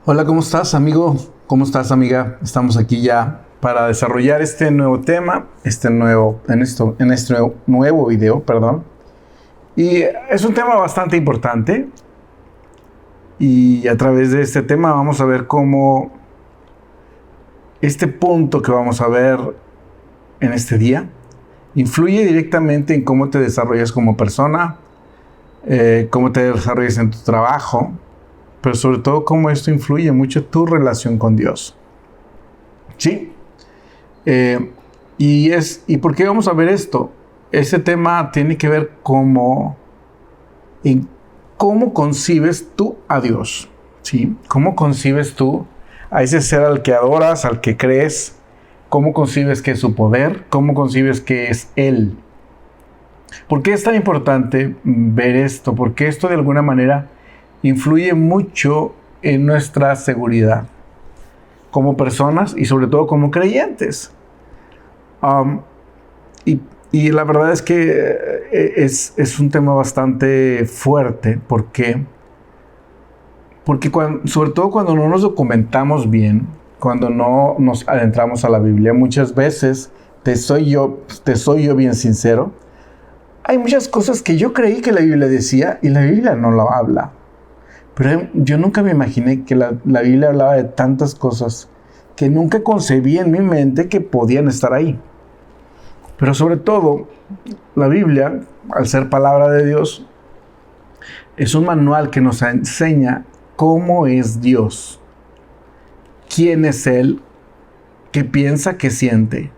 Hola, ¿cómo estás, amigo? ¿Cómo estás, amiga? Estamos aquí ya para desarrollar este nuevo tema, en este nuevo video, perdón. Y es un tema bastante importante. Y a través de este tema vamos a ver cómo este punto que vamos a ver en este día influye directamente en cómo te desarrollas como persona, cómo te desarrollas en tu trabajo, pero sobre todo cómo esto influye mucho tu relación con Dios. ¿Sí? ¿Y por qué vamos a ver esto? Este tema tiene que ver en cómo concibes tú a Dios. ¿Sí? ¿Cómo concibes tú a ese ser al que adoras, al que crees? ¿Cómo concibes que es su poder? ¿Cómo concibes que es Él? ¿Por qué es tan importante ver esto? Porque esto de alguna manera influye mucho en nuestra seguridad como personas y sobre todo como creyentes. Y la verdad es que es un tema bastante fuerte. ¿Por qué? Porque sobre todo cuando no nos documentamos bien, cuando no nos adentramos a la Biblia, muchas veces, te soy yo bien sincero, hay muchas cosas que yo creí que la Biblia decía y la Biblia no lo habla. Pero yo nunca me imaginé que la Biblia hablaba de tantas cosas que nunca concebí en mi mente que podían estar ahí. Pero sobre todo, la Biblia, al ser palabra de Dios, es un manual que nos enseña cómo es Dios, quién es Él, qué piensa, qué siente.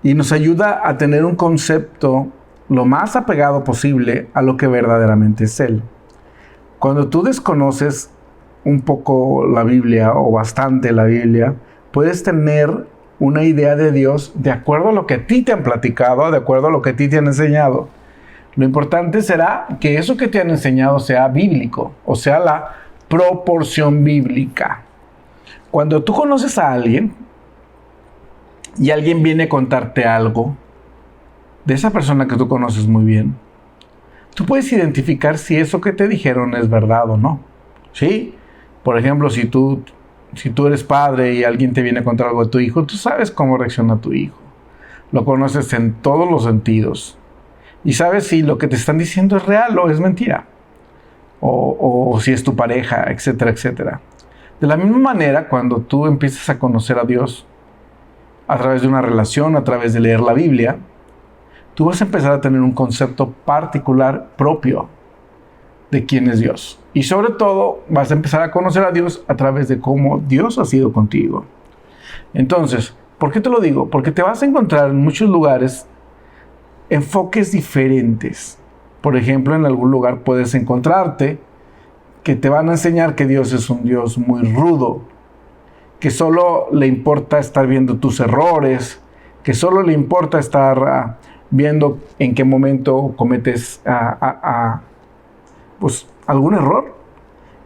Y nos ayuda a tener un concepto lo más apegado posible a lo que verdaderamente es Él. Cuando tú desconoces un poco la Biblia o bastante la Biblia, puedes tener una idea de Dios de acuerdo a lo que a ti te han platicado, de acuerdo a lo que a ti te han enseñado. Lo importante será que eso que te han enseñado sea bíblico, o sea, la proporción bíblica. Cuando tú conoces a alguien y alguien viene a contarte algo de esa persona que tú conoces muy bien, tú puedes identificar si eso que te dijeron es verdad o no. ¿Sí? Por ejemplo, si tú eres padre y alguien te viene a contar algo de tu hijo, tú sabes cómo reacciona tu hijo. Lo conoces en todos los sentidos. Y sabes si lo que te están diciendo es real o es mentira. O si es tu pareja, etcétera, etcétera. De la misma manera, cuando tú empiezas a conocer a Dios a través de una relación, a través de leer la Biblia, tú vas a empezar a tener un concepto particular propio de quién es Dios. Y sobre todo, vas a empezar a conocer a Dios a través de cómo Dios ha sido contigo. Entonces, ¿por qué te lo digo? Porque te vas a encontrar en muchos lugares enfoques diferentes. Por ejemplo, en algún lugar puedes encontrarte que te van a enseñar que Dios es un Dios muy rudo, que solo le importa estar viendo tus errores, que solo le importa estar viendo en qué momento cometes pues algún error,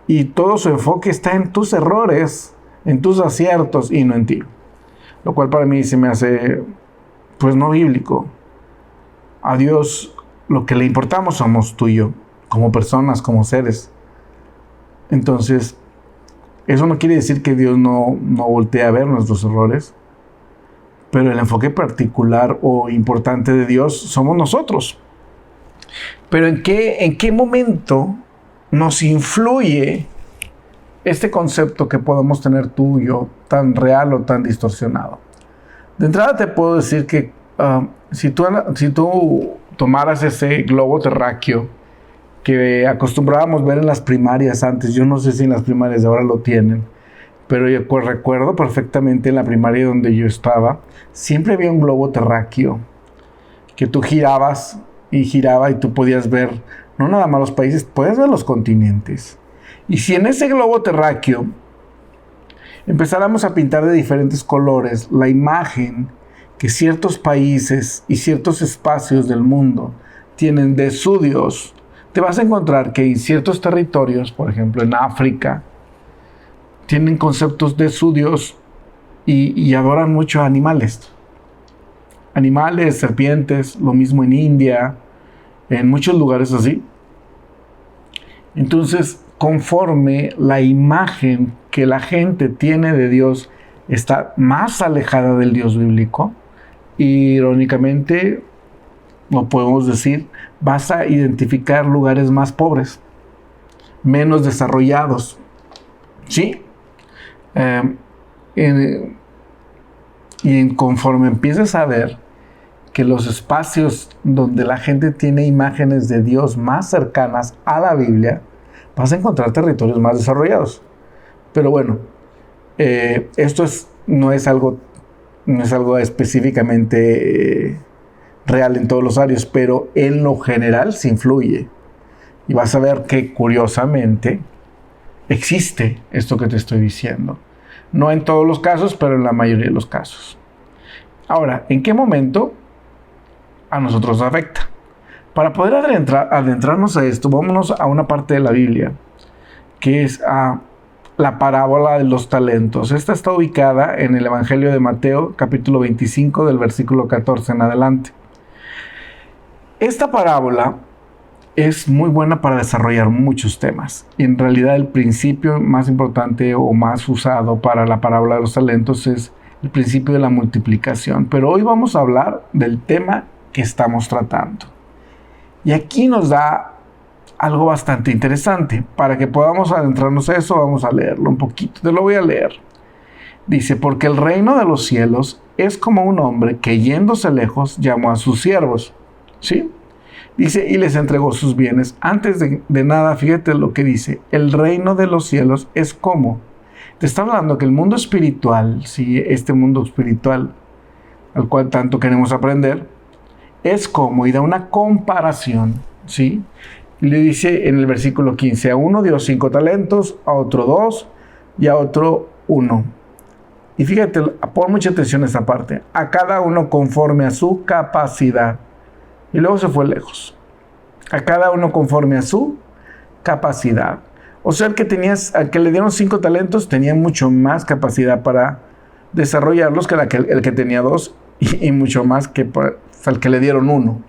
y todo su enfoque está en tus errores, en tus aciertos y no en ti, lo cual para mí se me hace pues no bíblico. A Dios lo que le importamos somos tú y yo, como personas, como seres. Entonces, eso no quiere decir que Dios no voltee a ver nuestros errores, pero el enfoque particular o importante de Dios somos nosotros. Pero ¿en qué momento nos influye este concepto que podemos tener tú y yo tan real o tan distorsionado? De entrada te puedo decir que si tú tomaras ese globo terráqueo que acostumbrábamos ver en las primarias antes, yo no sé si en las primarias de ahora lo tienen, pero yo recuerdo perfectamente en la primaria donde yo estaba, siempre había un globo terráqueo que tú girabas y giraba y tú podías ver no nada más los países, podías ver los continentes. Y si en ese globo terráqueo empezáramos a pintar de diferentes colores la imagen que ciertos países y ciertos espacios del mundo tienen de su Dios, te vas a encontrar que en ciertos territorios, por ejemplo en África, tienen conceptos de su Dios y adoran mucho a animales. Animales, serpientes, lo mismo en India, en muchos lugares así. Entonces, conforme la imagen que la gente tiene de Dios está más alejada del Dios bíblico, irónicamente, no podemos decir, vas a identificar lugares más pobres, menos desarrollados, ¿sí? Y conforme empiezas a ver que los espacios donde la gente tiene imágenes de Dios más cercanas a la Biblia, vas a encontrar territorios más desarrollados. Pero bueno, esto no es algo específicamente real en todos los áreas, pero en lo general sí influye. Y vas a ver que curiosamente existe esto que te estoy diciendo. No en todos los casos, pero en la mayoría de los casos. Ahora, ¿en qué momento a nosotros nos afecta? Para poder adentrarnos a esto, vámonos a una parte de la Biblia, que es la parábola de los talentos. Esta está ubicada en el Evangelio de Mateo, capítulo 25, del versículo 14 en adelante. Esta parábola es muy buena para desarrollar muchos temas. Y en realidad el principio más importante o más usado para la parábola de los talentos es el principio de la multiplicación. Pero hoy vamos a hablar del tema que estamos tratando. Y aquí nos da algo bastante interesante. Para que podamos adentrarnos a eso, vamos a leerlo un poquito. Te lo voy a leer. Dice, porque el reino de los cielos es como un hombre que yéndose lejos llamó a sus siervos. ¿Sí? Dice, y les entregó sus bienes. Antes de nada, fíjate lo que dice. El reino de los cielos es como. Te está hablando que el mundo espiritual, ¿sí? Este mundo espiritual al cual tanto queremos aprender, es como, y da una comparación, ¿sí? Y le dice en el versículo 15, a uno dio 5 talentos, a otro 2 y a otro 1. Y fíjate, pon mucha atención a esta parte. A cada uno conforme a su capacidad. Y luego se fue lejos. A cada uno conforme a su capacidad. O sea, al que le dieron 5 talentos tenía mucho más capacidad para desarrollarlos que el que tenía 2 y mucho más que al que le dieron 1.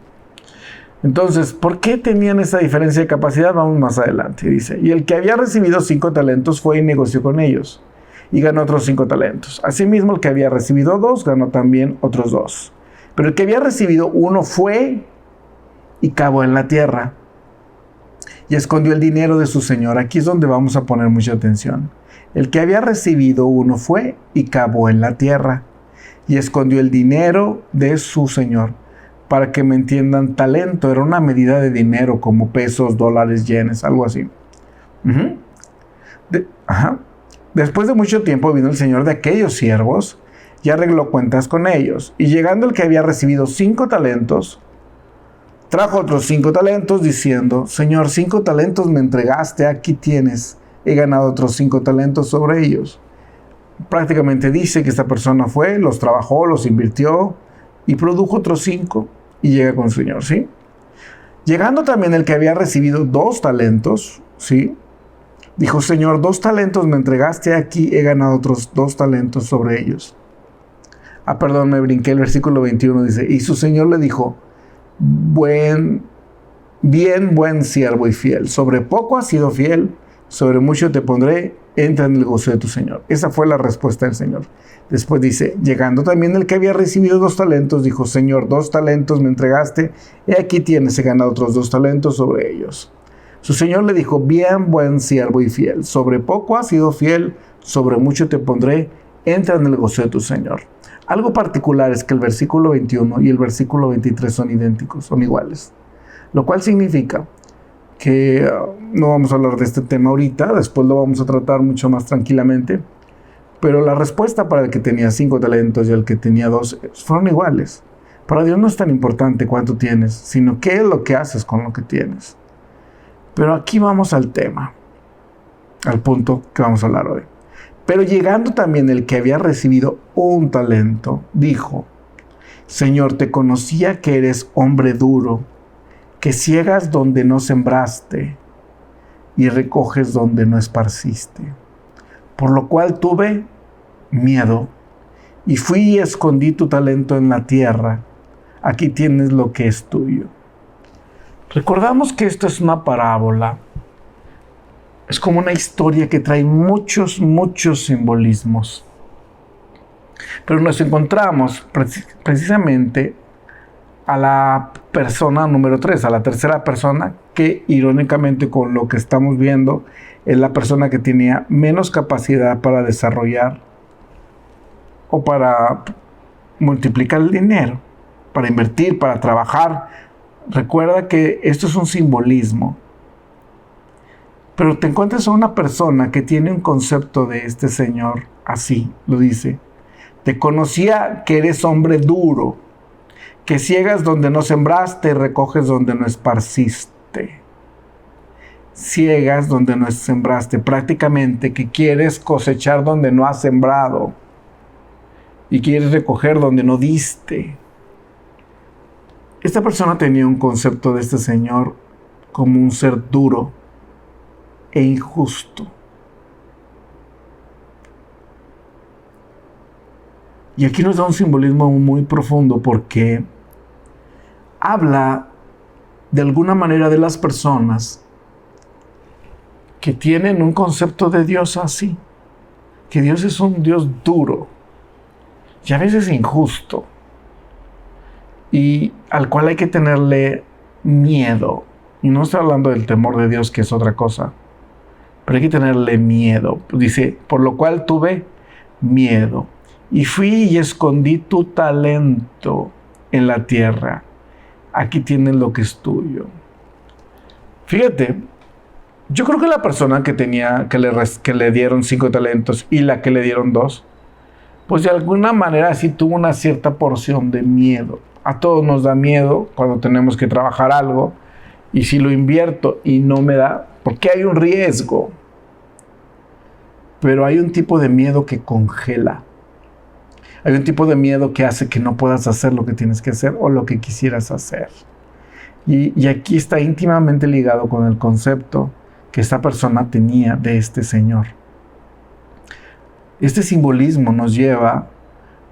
Entonces, ¿por qué tenían esa diferencia de capacidad? Vamos más adelante. Dice, y el que había recibido 5 talentos fue y negoció con ellos y ganó otros 5 talentos. Asimismo, el que había recibido 2 ganó también otros 2. Pero el que había recibido 1 fue y cavó en la tierra y escondió el dinero de su señor. Aquí es donde vamos a poner mucha atención. El que había recibido 1 fue y cavó en la tierra y escondió el dinero de su señor. Para que me entiendan, talento era una medida de dinero como pesos, dólares, yenes, algo así. Después de mucho tiempo vino el señor de aquellos siervos y arregló cuentas con ellos. Y llegando el que había recibido 5 talentos, trajo otros 5 talentos diciendo, Señor, 5 talentos me entregaste, aquí tienes, he ganado otros 5 talentos sobre ellos. Prácticamente dice que esta persona fue, los trabajó, los invirtió y produjo otros 5 y llega con su Señor, ¿sí? Llegando también el que había recibido 2 talentos, ¿sí? Dijo, Señor, 2 talentos me entregaste, aquí he ganado otros 2 talentos sobre ellos. Perdón, me brinqué, el versículo 21 dice, y su Señor le dijo, buen siervo y fiel, sobre poco has sido fiel, sobre mucho te pondré, entra en el gozo de tu Señor. Esa fue la respuesta del Señor. Después dice, llegando también el que había recibido 2 talentos, dijo, Señor, 2 talentos me entregaste, y aquí tienes, he ganado otros 2 talentos sobre ellos. Su Señor le dijo, bien, buen siervo y fiel, sobre poco has sido fiel, sobre mucho te pondré, entra en el gozo de tu Señor. Algo particular es que el versículo 21 y el versículo 23 son idénticos, son iguales. Lo cual significa que no vamos a hablar de este tema ahorita, después lo vamos a tratar mucho más tranquilamente, pero la respuesta para el que tenía 5 talentos y el que tenía 2 fueron iguales. Para Dios no es tan importante cuánto tienes, sino qué es lo que haces con lo que tienes. Pero aquí vamos al tema, al punto que vamos a hablar hoy. Pero llegando también el que había recibido 1 talento, dijo, Señor, te conocía que eres hombre duro, que ciegas donde no sembraste y recoges donde no esparciste. Por lo cual tuve miedo y fui y escondí tu talento en la tierra. Aquí tienes lo que es tuyo. Recordamos que esto es una parábola Es como una historia que trae muchos, muchos simbolismos. Pero nos encontramos precisamente a la persona número 3, a la tercera persona, que irónicamente con lo que estamos viendo es la persona que tenía menos capacidad para desarrollar o para multiplicar el dinero, para invertir, para trabajar. Recuerda que esto es un simbolismo. Pero te encuentras a una persona que tiene un concepto de este Señor así, lo dice. Te conocía que eres hombre duro, que ciegas donde no sembraste, recoges donde no esparciste. Ciegas donde no sembraste, prácticamente que quieres cosechar donde no has sembrado y quieres recoger donde no diste. Esta persona tenía un concepto de este Señor como un ser duro e injusto. Y aquí nos da un simbolismo muy profundo porque habla de alguna manera de las personas que tienen un concepto de Dios así, que Dios es un Dios duro y a veces injusto, y al cual hay que tenerle miedo. Y no estoy hablando del temor de Dios, que es otra cosa, pero hay que tenerle miedo. Dice, por lo cual tuve miedo y fui y escondí tu talento en la tierra. Aquí tienes lo que es tuyo. Fíjate, yo creo que la persona que tenía, que le dieron 5 talentos y la que le dieron 2, pues de alguna manera sí tuvo una cierta porción de miedo. A todos nos da miedo cuando tenemos que trabajar algo, y si lo invierto y no me da, porque hay un riesgo. Pero hay un tipo de miedo que congela. Hay un tipo de miedo que hace que no puedas hacer lo que tienes que hacer o lo que quisieras hacer. Y aquí está íntimamente ligado con el concepto que esta persona tenía de este Señor. Este simbolismo nos lleva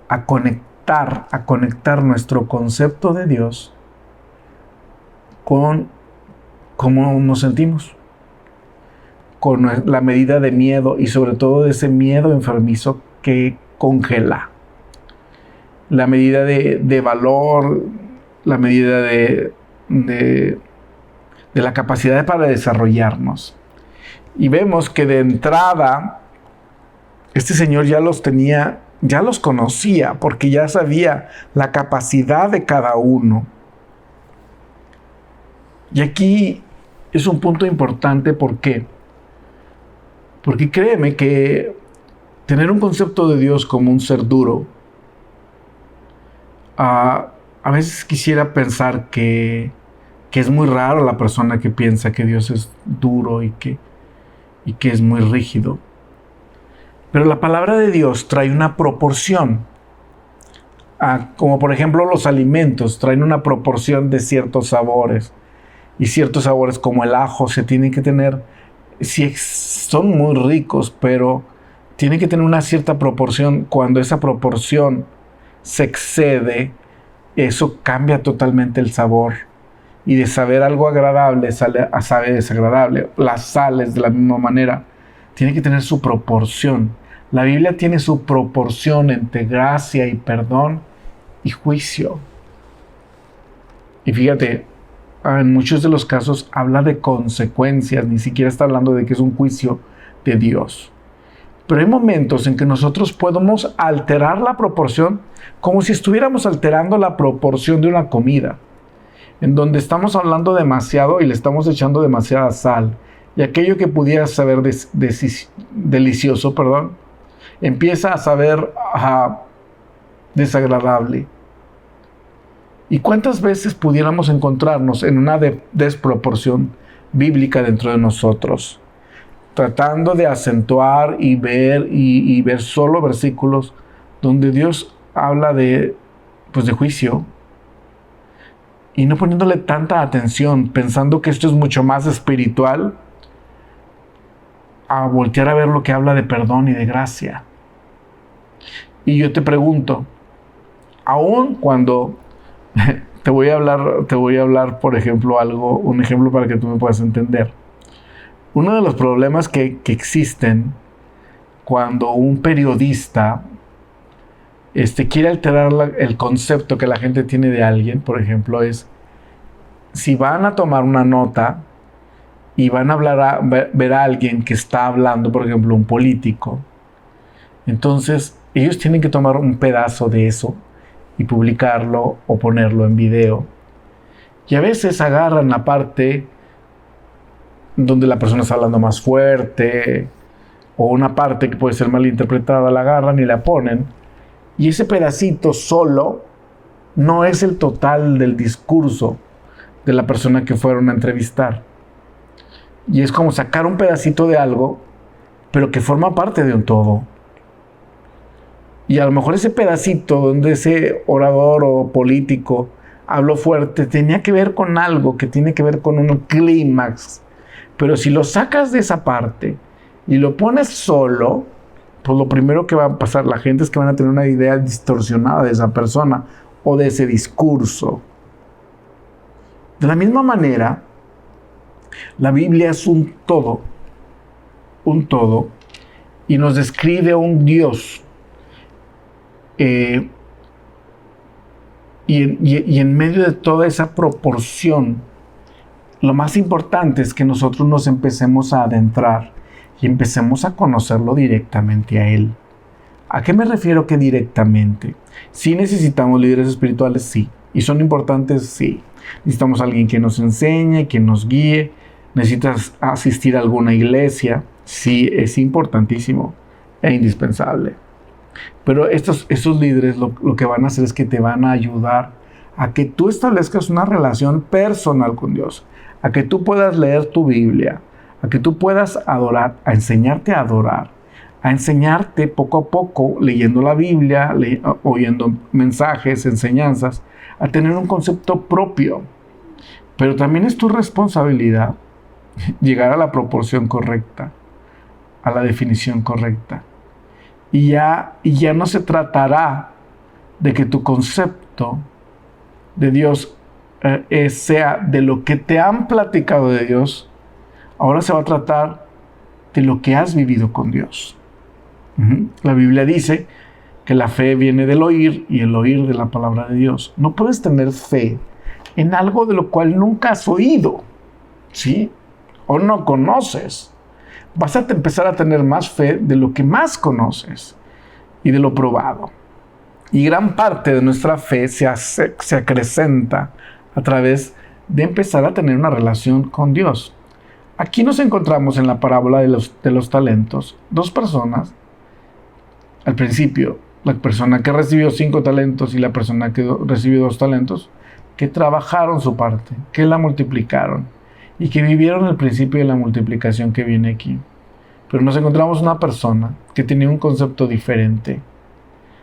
a conectar nuestro concepto de Dios con cómo nos sentimos, con la medida de miedo y sobre todo de ese miedo enfermizo que congela. La medida de valor, la medida de la capacidad para desarrollarnos. Y vemos que de entrada este Señor ya los tenía, ya los conocía, porque ya sabía la capacidad de cada uno. Y aquí es un punto importante. ¿Por qué? Porque créeme que tener un concepto de Dios como un ser duro, a veces quisiera pensar que es muy raro la persona que piensa que Dios es duro y que es muy rígido. Pero la palabra de Dios trae una proporción. Como por ejemplo los alimentos traen una proporción de ciertos sabores. Y ciertos sabores como el ajo se tienen que tener, sí, son muy ricos, pero tienen que tener una cierta proporción. Cuando esa proporción se excede, eso cambia totalmente el sabor. Y de saber algo agradable sale a saber desagradable. Las sales de la misma manera tienen que tener su proporción. La Biblia tiene su proporción entre gracia y perdón y juicio. Y fíjate, en muchos de los casos habla de consecuencias, ni siquiera está hablando de que es un juicio de Dios. Pero hay momentos en que nosotros podemos alterar la proporción como si estuviéramos alterando la proporción de una comida, en donde estamos hablando demasiado y le estamos echando demasiada sal, y aquello que pudiera saber delicioso, empieza a saber desagradable. ¿Y cuántas veces pudiéramos encontrarnos en una desproporción bíblica dentro de nosotros, tratando de acentuar y ver solo versículos donde Dios habla de juicio, y no poniéndole tanta atención, pensando que esto es mucho más espiritual, a voltear a ver lo que habla de perdón y de gracia? Y yo te pregunto, aun cuando te voy a hablar, por ejemplo, un ejemplo para que tú me puedas entender. Uno de los problemas que existen cuando un periodista quiere alterar el concepto que la gente tiene de alguien, por ejemplo, es si van a tomar una nota y van a ver a alguien que está hablando, por ejemplo, un político, entonces ellos tienen que tomar un pedazo de eso y publicarlo o ponerlo en video. Y a veces agarran la parte donde la persona está hablando más fuerte, o una parte que puede ser malinterpretada, la agarran y la ponen. Y ese pedacito solo no es el total del discurso de la persona que fueron a entrevistar. Y es como sacar un pedacito de algo, pero que forma parte de un todo. Y a lo mejor ese pedacito donde ese orador o político habló fuerte tenía que ver con algo que tiene que ver con un clímax. Pero si lo sacas de esa parte y lo pones solo, pues lo primero que va a pasar la gente es que van a tener una idea distorsionada de esa persona o de ese discurso. De la misma manera, la Biblia es un todo, y nos describe un Dios. Y en medio de toda esa proporción, lo más importante es que nosotros nos empecemos a adentrar y empecemos a conocerlo directamente a Él. ¿A qué me refiero que directamente? Sí necesitamos líderes espirituales, sí. ¿Y son importantes? Sí. Necesitamos a alguien que nos enseñe, que nos guíe. ¿Necesitas asistir a alguna iglesia? Sí, es importantísimo e indispensable. Pero estos líderes lo que van a hacer es que te van a ayudar a que tú establezcas una relación personal con Dios, a que tú puedas leer tu Biblia, a que tú puedas adorar, a enseñarte a adorar, a enseñarte poco a poco, leyendo la Biblia, oyendo mensajes, enseñanzas, a tener un concepto propio. Pero también es tu responsabilidad llegar a la proporción correcta, a la definición correcta. Y ya no se tratará de que tu concepto de Dios sea de lo que te han platicado de Dios. Ahora se va a tratar de lo que has vivido con Dios. La Biblia dice que la fe viene del oír y el oír de la palabra de Dios. No puedes tener fe en algo de lo cual nunca has oído, ¿sí? O no conoces. Vas a empezar a tener más fe de lo que más conoces y de lo probado. Y gran parte de nuestra fe se acrecenta a través de empezar a tener una relación con Dios. Aquí nos encontramos en la parábola de los talentos. Dos personas, al principio, la persona que recibió 5 talentos y la persona que recibió 2 talentos, que trabajaron su parte, que la multiplicaron y que vivieron el principio de la multiplicación que viene aquí. Pero nos encontramos una persona que tenía un concepto diferente,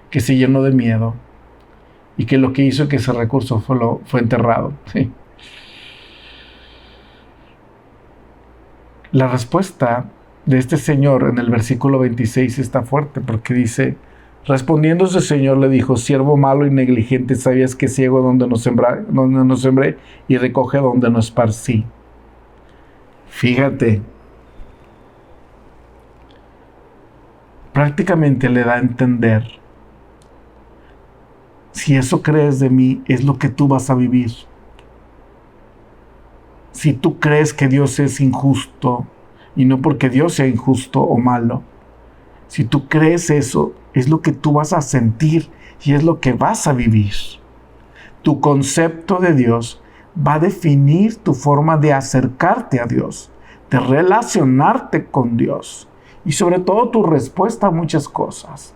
que se llenó de miedo y que lo que hizo que ese recurso fue enterrado. Sí. La respuesta de este señor en el versículo 26 está fuerte porque dice: respondiendo su señor le dijo: siervo malo y negligente, sabías que ciego donde no sembré y recoge donde no esparcí. Fíjate, prácticamente le da a entender: si eso crees de mí, es lo que tú vas a vivir. Si tú crees que Dios es injusto, y no porque Dios sea injusto o malo, si tú crees eso, es lo que tú vas a sentir y es lo que vas a vivir. Tu concepto de Dios va a definir tu forma de acercarte a Dios, de relacionarte con Dios y sobre todo tu respuesta a muchas cosas.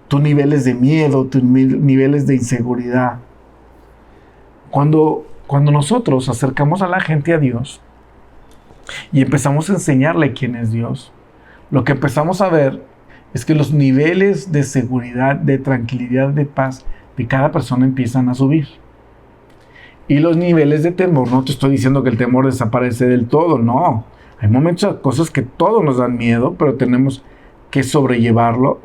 Tus niveles de miedo, tus niveles de inseguridad. Cuando nosotros acercamos a la gente a Dios y empezamos a enseñarle quién es Dios, lo que empezamos a ver es que los niveles de seguridad, de tranquilidad, de paz de cada persona empiezan a subir. Y los niveles de temor, no te estoy diciendo que el temor desaparece del todo, no. Hay momentos, cosas que todos nos dan miedo, pero tenemos que sobrellevarlo.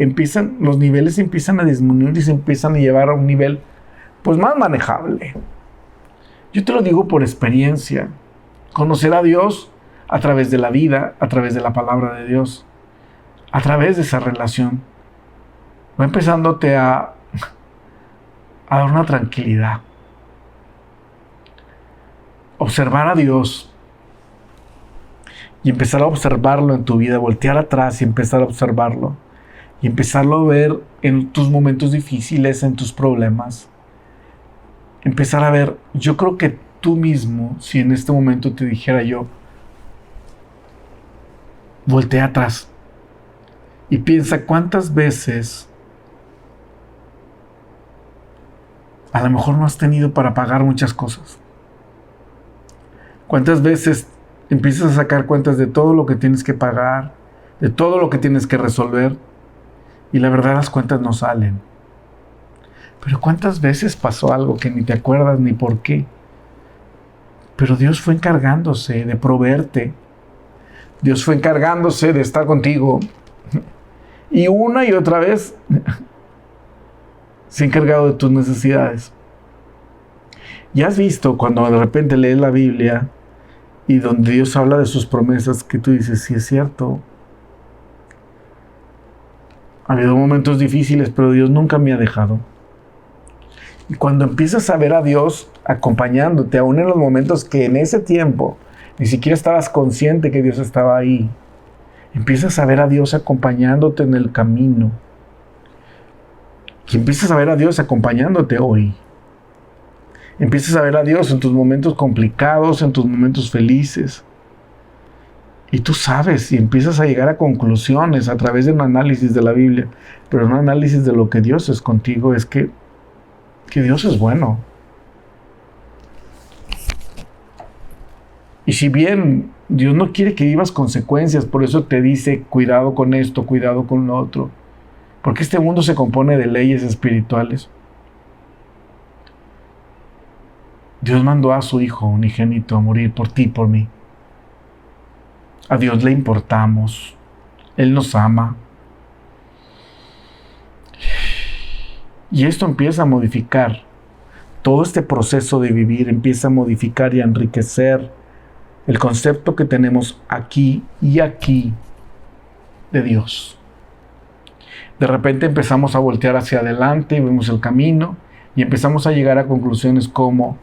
Los niveles empiezan a disminuir y se empiezan a llevar a un nivel pues más manejable. Yo te lo digo por experiencia. Conocer a Dios a través de la vida, a través de la palabra de Dios, a través de esa relación. Va empezándote a dar una tranquilidad. Observar a Dios y empezar a observarlo en tu vida, voltear atrás y empezar a observarlo y empezarlo a ver en tus momentos difíciles, en tus problemas. Empezar a ver, yo creo que tú mismo, si en este momento te dijera yo, voltea atrás y piensa cuántas veces a lo mejor no has tenido para pagar muchas cosas. ¿Cuántas veces empiezas a sacar cuentas de todo lo que tienes que pagar, de todo lo que tienes que resolver, y la verdad las cuentas no salen? Pero ¿cuántas veces pasó algo que ni te acuerdas ni por qué? Pero Dios fue encargándose de proveerte. Dios fue encargándose de estar contigo. Y una y otra vez se ha encargado de tus necesidades. Ya has visto cuando de repente lees la Biblia y donde Dios habla de sus promesas, que tú dices, sí es cierto. Ha habido momentos difíciles, pero Dios nunca me ha dejado. Y cuando empiezas a ver a Dios acompañándote, aún en los momentos que en ese tiempo ni siquiera estabas consciente que Dios estaba ahí, empiezas a ver a Dios acompañándote en el camino. Y empiezas a ver a Dios acompañándote hoy. Empiezas a ver a Dios en tus momentos complicados, en tus momentos felices. Y tú sabes, y empiezas a llegar a conclusiones a través de un análisis de la Biblia. Pero un análisis de lo que Dios es contigo es que Dios es bueno. Y si bien Dios no quiere que vivas consecuencias, por eso te dice, cuidado con esto, cuidado con lo otro. Porque este mundo se compone de leyes espirituales. Dios mandó a su Hijo unigénito a morir por ti y por mí. A Dios le importamos. Él nos ama. Y esto empieza a modificar. Todo este proceso de vivir empieza a modificar y a enriquecer el concepto que tenemos aquí y aquí de Dios. De repente empezamos a voltear hacia adelante y vemos el camino y empezamos a llegar a conclusiones como,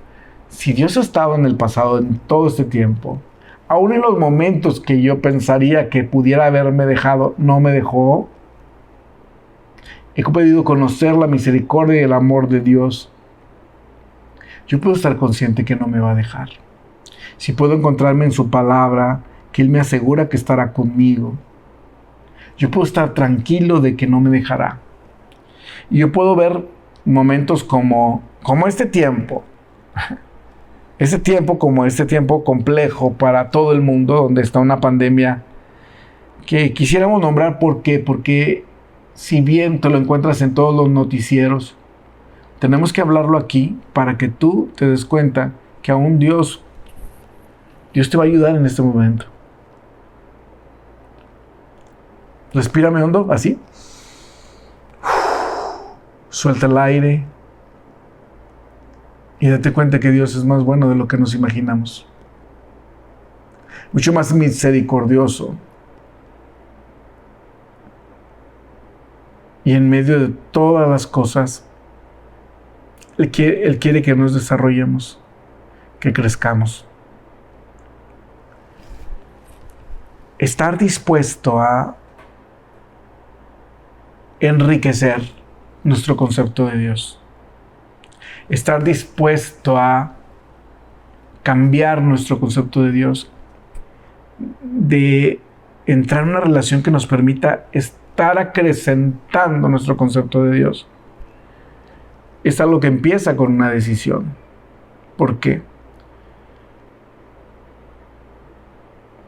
si Dios ha estado en el pasado en todo este tiempo, aún en los momentos que yo pensaría que pudiera haberme dejado, no me dejó. He podido conocer la misericordia y el amor de Dios. Yo puedo estar consciente que no me va a dejar. Si puedo encontrarme en su palabra, que Él me asegura que estará conmigo. Yo puedo estar tranquilo de que no me dejará. Y yo puedo ver momentos como este tiempo. Este tiempo complejo para todo el mundo, donde está una pandemia que quisiéramos nombrar. ¿Por qué? Porque si bien te lo encuentras en todos los noticieros, tenemos que hablarlo aquí para que tú te des cuenta que aún Dios te va a ayudar en este momento. Respírame hondo, así. Suelta el aire. Y date cuenta que Dios es más bueno de lo que nos imaginamos. Mucho más misericordioso. Y en medio de todas las cosas, Él quiere que nos desarrollemos, que crezcamos. Estar dispuesto a enriquecer nuestro concepto de Dios. Estar dispuesto a cambiar nuestro concepto de Dios, de entrar en una relación que nos permita estar acrecentando nuestro concepto de Dios. Es algo que empieza con una decisión. ¿Por qué?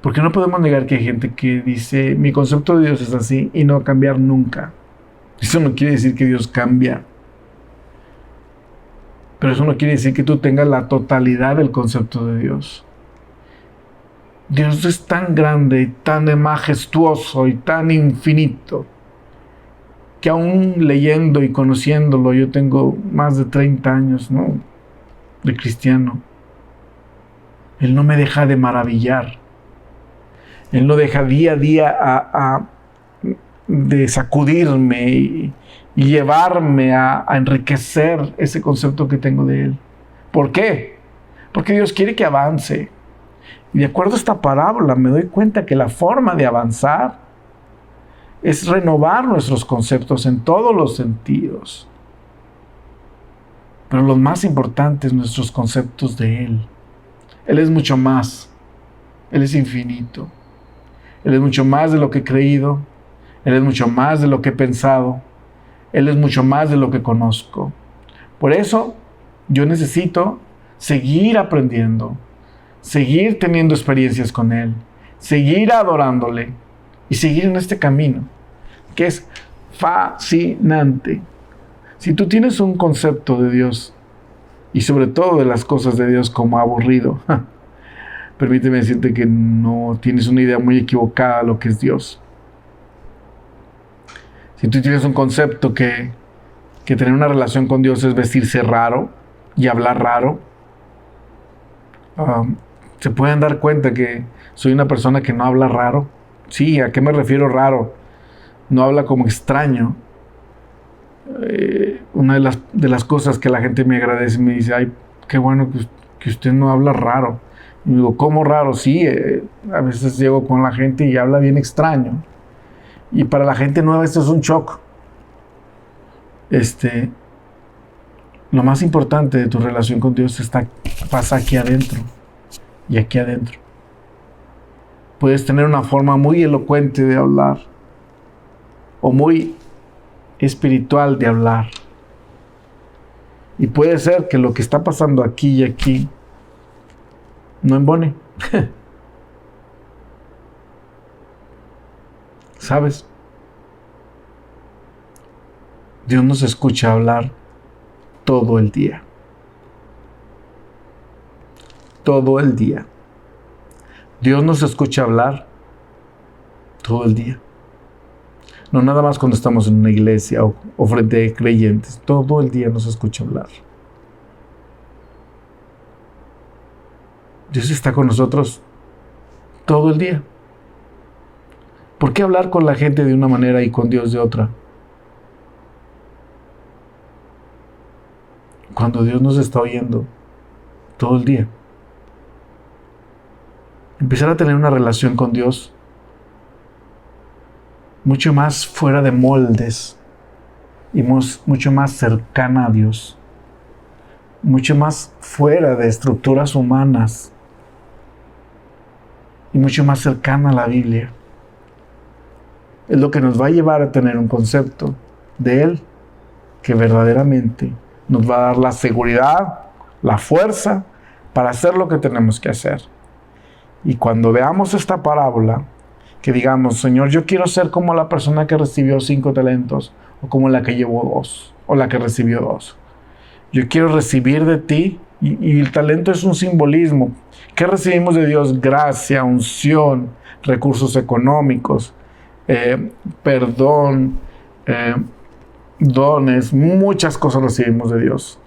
Porque no podemos negar que hay gente que dice, mi concepto de Dios es así y no va a cambiar nunca. Eso no quiere decir que Dios cambia. Pero eso no quiere decir que tú tengas la totalidad del concepto de Dios. Dios es tan grande y tan majestuoso y tan infinito que aún leyendo y conociéndolo, yo tengo más de 30 años, ¿no?, de cristiano. Él no me deja de maravillar. Él no deja día a día de sacudirme y llevarme a enriquecer ese concepto que tengo de Él. ¿Por qué? Porque Dios quiere que avance. Y de acuerdo a esta parábola me doy cuenta que la forma de avanzar es renovar nuestros conceptos en todos los sentidos. Pero lo más importante es nuestros conceptos de Él. Él es mucho más. Él es infinito. Él es mucho más de lo que he creído. Él es mucho más de lo que he pensado. Él es mucho más de lo que conozco. Por eso yo necesito seguir aprendiendo, seguir teniendo experiencias con Él, seguir adorándole y seguir en este camino, que es fascinante. Si tú tienes un concepto de Dios, y sobre todo de las cosas de Dios como aburrido, permíteme decirte que no tienes una idea muy equivocada de lo que es Dios. Si tú tienes un concepto que tener una relación con Dios es vestirse raro y hablar raro, se pueden dar cuenta que soy una persona que no habla raro. Sí, ¿a qué me refiero raro? No habla como extraño. Una de las cosas que la gente me agradece, me dice, ay, qué bueno que usted no habla raro. Y digo, ¿cómo raro? Sí, a veces llego con la gente y habla bien extraño. Y para la gente nueva esto es un shock. Lo más importante de tu relación con Dios pasa aquí adentro y aquí adentro. Puedes tener una forma muy elocuente de hablar o muy espiritual de hablar. Y puede ser que lo que está pasando aquí y aquí no embone. ¿Sabes? Dios nos escucha hablar todo el día. Todo el día. Dios nos escucha hablar todo el día. No nada más cuando estamos en una iglesia o frente a creyentes. Todo el día nos escucha hablar. Dios está con nosotros todo el día. ¿Por qué hablar con la gente de una manera y con Dios de otra? Cuando Dios nos está oyendo todo el día. Empezar a tener una relación con Dios mucho más fuera de moldes y mucho más cercana a Dios, mucho más fuera de estructuras humanas y mucho más cercana a la Biblia. Es lo que nos va a llevar a tener un concepto de Él que verdaderamente nos va a dar la seguridad, la fuerza para hacer lo que tenemos que hacer. Y cuando veamos esta parábola, que digamos, Señor, yo quiero ser como la persona que recibió 5 talentos, o como la que llevó 2, o la que recibió 2. Yo quiero recibir de ti, y el talento es un simbolismo. ¿Qué recibimos de Dios? Gracia, unción, recursos económicos, perdón, dones, muchas cosas recibimos de Dios.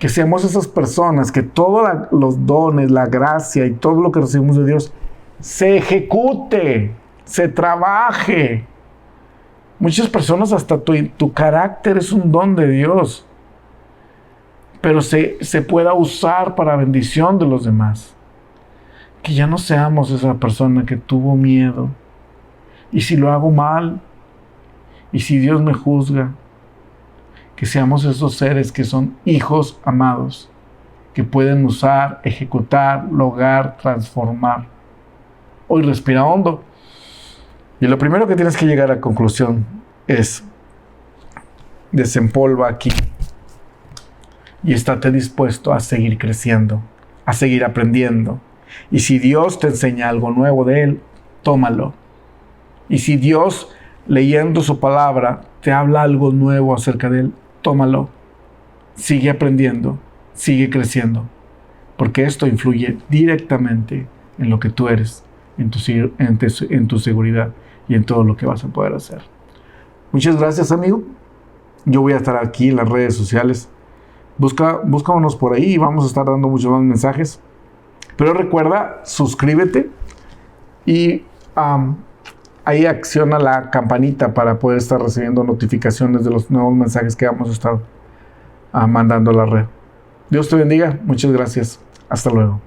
Que seamos esas personas que todos los dones, la gracia y todo lo que recibimos de Dios se ejecute, se trabaje. Muchas personas, hasta tu carácter es un don de Dios, pero se pueda usar para bendición de los demás. Que ya no seamos esa persona que tuvo miedo. Y si lo hago mal, y si Dios me juzga, que seamos esos seres que son hijos amados, que pueden usar, ejecutar, lograr, transformar. Hoy respira hondo. Y lo primero que tienes que llegar a conclusión es: desempolva aquí y estate dispuesto a seguir creciendo, a seguir aprendiendo. Y si Dios te enseña algo nuevo de Él, tómalo. Y si Dios, leyendo su palabra, te habla algo nuevo acerca de Él, tómalo. Sigue aprendiendo, sigue creciendo, porque esto influye directamente en lo que tú eres, en tu seguridad y en todo lo que vas a poder hacer. Muchas gracias, amigo. Yo voy a estar aquí en las redes sociales. Búscanos por ahí y vamos a estar dando muchos más mensajes. Pero recuerda, suscríbete y ahí acciona la campanita para poder estar recibiendo notificaciones de los nuevos mensajes que vamos a estar mandando a la red. Dios te bendiga. Muchas gracias. Hasta luego.